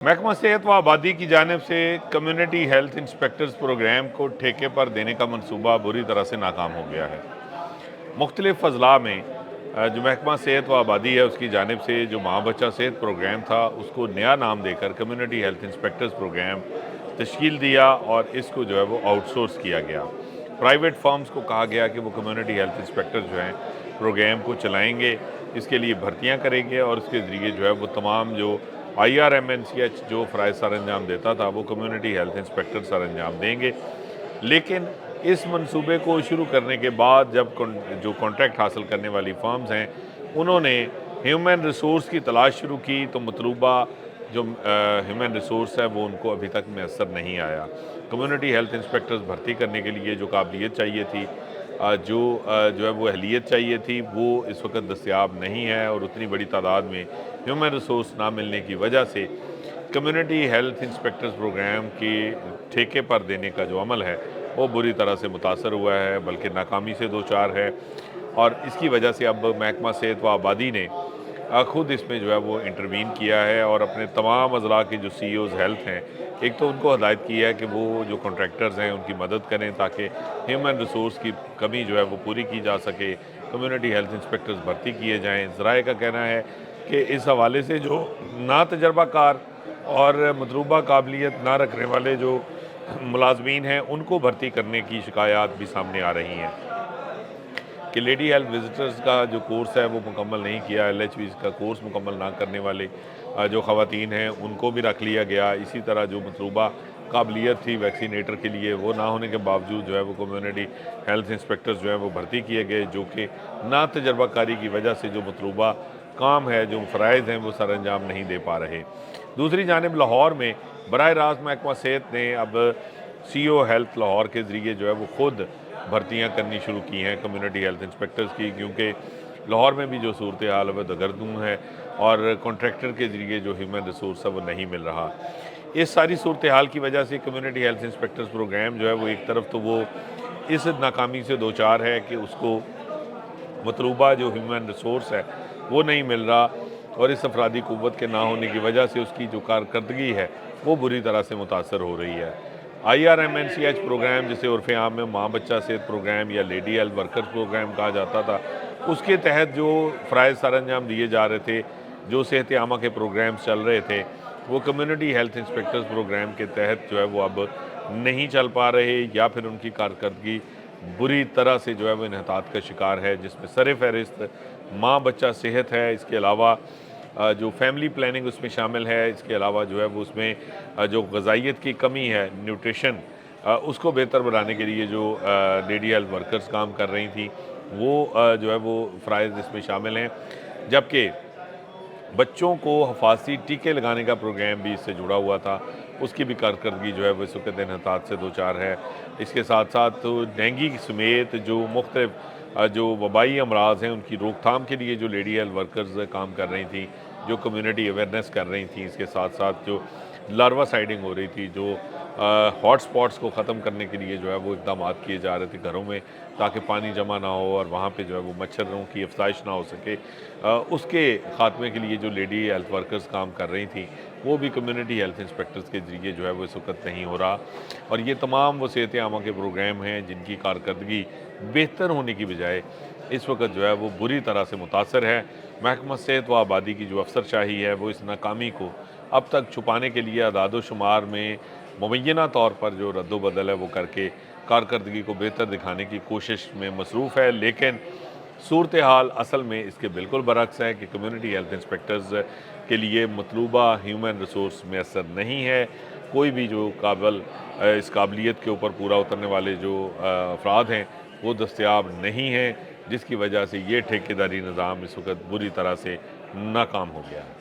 महकमा सेहत व आबादी की जानिब से कम्युनिटी हेल्थ इंस्पेक्टर्स प्रोग्राम को ठेके पर देने का मनसूबा बुरी तरह से नाकाम हो गया है। मुख्तलिफ अजला में जो महकमा सेहत व आबादी है उसकी जानिब से जो माँ बच्चा सेहत प्रोग्राम था उसको नया नाम देकर कम्युनिटी हेल्थ इंस्पेक्टर्स प्रोग्राम तश्कील दिया और इसको जो है वो आउटसोर्स किया गया। प्राइवेट फर्म्स को कहा गया कि वो कम्युनिटी हेल्थ इंस्पेक्टर जो हैं प्रोग्राम को चलाएँगे, इसके लिए भर्तियाँ करेंगे और उसके ज़रिए जो है वो तमाम जो IRMNCH जो फ़राइज़ सर अंजाम देता था वो कम्युनिटी हेल्थ इंस्पेक्टर सर अंजाम देंगे। लेकिन इस मंसूबे को शुरू करने के बाद जब जो कॉन्ट्रैक्ट हासिल करने वाली फर्म्स हैं उन्होंने ह्यूमन रिसोर्स की तलाश शुरू की तो मतलूबा जो ह्यूमन रिसोर्स है वो उनको अभी तक मैसर नहीं आया। कम्युनिटी हेल्थ इंस्पेक्टर्स भर्ती करने के लिए जो काबिलियत चाहिए थी, जो है वो अहलियत चाहिए थी, वो इस वक्त दस्तयाब नहीं है और उतनी बड़ी तादाद में ह्यूमन रिसोर्स ना मिलने की वजह से कम्युनिटी हेल्थ इंस्पेक्टर्स प्रोग्राम के ठेके पर देने का जो अमल है वो बुरी तरह से मुतासर हुआ है, बल्कि नाकामी से दो चार है। और इसकी वजह से अब महकमा सेहत व आबादी ने ख़ुद इसमें जो है वो इंटरवीन किया है और अपने तमाम अज़ला के जो CEOs हेल्थ हैं, एक तो उनको हदायत की है कि वो जो कॉन्ट्रैक्टर्स हैं उनकी मदद करें ताकि ह्यूमन रिसोर्स की कमी जो है वो पूरी की जा सके, कम्युनिटी हेल्थ इंस्पेक्टर्स भर्ती किए जाएँ। ज़राए का कहना है कि इस हवाले से जो ना तजर्बाकार और मतलूबा काबिलियत ना रखने वाले जो मुलाजमीन हैं उनको भर्ती करने की शिकायत भी सामने आ रही हैं कि लेडी हेल्थ विजिटर्स का जो कोर्स है वो मुकम्मल नहीं किया, LHVs का कोर्स मुकम्मल ना करने वाले जो ख़वातीन हैं उनको भी रख लिया गया। इसी तरह जो मतलूबा काबिलियत थी वैक्सीनेटर के लिए वो ना होने के बावजूद जो है वो कम्युनिटी हेल्थ इंस्पेक्टर्स जो है वो भर्ती किए गए, जो कि ना तजर्बाकारी की वजह से जो मतलूबा काम है, जो फ़राइज़ हैं वो सर अंजाम नहीं दे पा रहे। दूसरी जानिब लाहौर में बराह रास्त महकमा सेहत ने अब CEO हेल्थ लाहौर के ज़रिए जो है वो ख़ुद भर्तियाँ करनी शुरू की हैं कम्युनिटी हेल्थ इंस्पेक्टर्स की, क्योंकि लाहौर में भी जो सूरत हाल है वह दगरगूं है और कॉन्ट्रैक्टर के ज़रिए जो ह्यूमन रिसोर्स है वो नहीं मिल रहा। इस सारी सूरत हाल की वजह से कम्युनिटी हेल्थ इंस्पेक्टर्स प्रोग्राम जो है वो एक तरफ तो वो इस नाकामी से दो चार है कि उसको मतलूबा जो ह्यूमन रिसोर्स है वो नहीं मिल रहा और इस अफरादी क़ुव्वत के ना होने की वजह से उसकी जो कारकर्दगी है वो बुरी तरह से मुतासर हो रही है। IRMNCH प्रोग्राम, जिसे उर्फ़ आम में माँ बच्चा सेहत प्रोग्राम या लेडी हेल्थ वर्कर्स प्रोग्राम कहा जाता था, उसके तहत जो फ़राइज़ सर अंजाम दिए जा रहे थे, जो सेहत आमा के प्रोग्राम्स चल रहे थे, वो कम्युनिटी हेल्थ इंस्पेक्टर्स प्रोग्राम के तहत जो है वो अब नहीं चल पा रहे या फिर उनकी कारकर्दगी बुरी तरह से जो है वो इन्हतात का शिकार है, जिसमें सर फ़हरिस्त माँ बच्चा सेहत है। इसके अलावा जो फैमिली प्लानिंग उसमें शामिल है, इसके अलावा जो है वो उसमें जो ग़िज़ाइयत की कमी है, न्यूट्रिशन, उसको बेहतर बनाने के लिए जो लेडी हेल्थ वर्कर्स काम कर रही थी वो जो है वो फ़राइज़ इसमें शामिल हैं। जबकि बच्चों को हफासी टीके लगाने का प्रोग्राम भी इससे जुड़ा हुआ था, उसकी भी कारकर्दगी जो है वो इस वक्त इन्हतात से दो चार है। इसके साथ साथ तो डेंगू समेत जो मुख्तलिफ जो वबाई अमराज हैं उनकी रोकथाम के लिए जो लेडी हेल्थ वर्कर्स काम कर रही थी, जो कम्युनिटी अवेयरनेस कर रही थी, इसके साथ साथ जो लार्वा साइडिंग हो रही थी, जो हॉट स्पॉट्स को ख़त्म करने के लिए जो है वो इक़दाम किए जा रहे थे घरों में, ताकि पानी जमा ना हो और वहाँ पे जो है वो मच्छरों की अफज़ाइश ना हो सके, उसके ख़ात्मे के लिए जो लेडी हेल्थ वर्कर्स काम कर रही थी वो भी कम्युनिटी हेल्थ इंस्पेक्टर्स के ज़रिए जो है वो इस वक्त नहीं हो रहा। और ये तमाम वो सेहत आमा के प्रोग्राम हैं जिनकी कारकर्दगी बेहतर होने की बजाय इस वक्त जो है वो बुरी तरह से मुतासर है। महकमा सेहत व आबादी की जो अफसरशाही है वो इस नाकामी को अब तक छुपाने के लिए अदाद शुमार में मुबैना तौर पर जो रद्दोबदल है वो करके कारकर्दगी को बेहतर दिखाने की कोशिश में मसरूफ़ है। लेकिन सूरत हाल असल में इसके बिल्कुल बरक्स है कि कम्युनिटी हेल्थ इंस्पेक्टर्स के लिए मतलूबा ह्यूमन रिसोर्स मैसर नहीं है। कोई भी जो इस काबिलियत के ऊपर पूरा उतरने वाले जो अफराद हैं वो दस्तयाब नहीं हैं, जिसकी वजह से ये ठेकेदारी निज़ाम इस वक्त बुरी तरह से नाकाम हो गया है।